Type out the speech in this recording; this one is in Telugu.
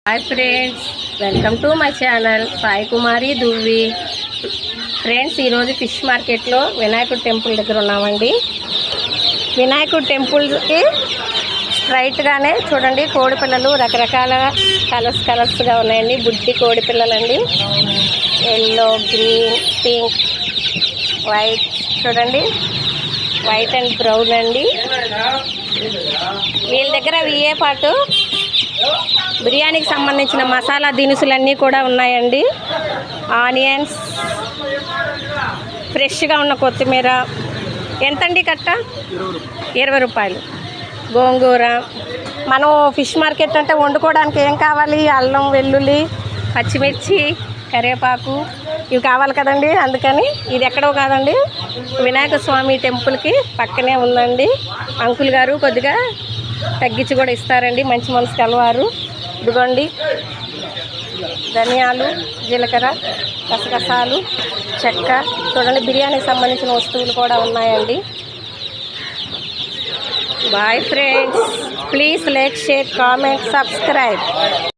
Hi friends, welcome to my channel Sai Kumari Duvvi. Friends, ఈరోజు ఫిష్ మార్కెట్లో వినాయకుడి టెంపుల్ దగ్గర ఉన్నామండి. వినాయకుడి టెంపుల్కి స్ట్రైట్గానే చూడండి కోడి పిల్లలు రకరకాల కలర్స్గా ఉన్నాయండి. బుడ్డి కోడి పిల్లలండి, ఎల్లో, గ్రీన్, పింక్, వైట్. చూడండి, వైట్ అండ్ బ్రౌన్ అండి. వీళ్ళ దగ్గర విఏ పాటు బిర్యానీకి సంబంధించిన మసాలా దినుసులన్నీ కూడా ఉన్నాయండి. ఆనియన్స్, ఫ్రెష్గా ఉన్న కొత్తిమీర. ఎంతండి కట్ట? 20 రూపాయలు. గోంగూర. మనం ఫిష్ మార్కెట్ అంటే వండుకోవడానికి ఏం కావాలి? అల్లం, వెల్లుల్లి, పచ్చిమిర్చి, కరివేపాకు ఇవి కావాలి కదండి. అందుకని ఇది ఎక్కడో కాదండి, వినాయక స్వామి టెంపుల్కి పక్కనే ఉందండి. అంకుల్ గారు కొద్దిగా తగ్గించి కూడా ఇస్తారండి, మంచి మనసు కలవారు. ఇదిగోండి ధనియాలు, జీలకర్ర, గసగసాలు, చెక్క. చూడండి, బిర్యానీకి సంబంధించిన వస్తువులు కూడా ఉన్నాయండి. Bye friends, please like, share, comment, subscribe.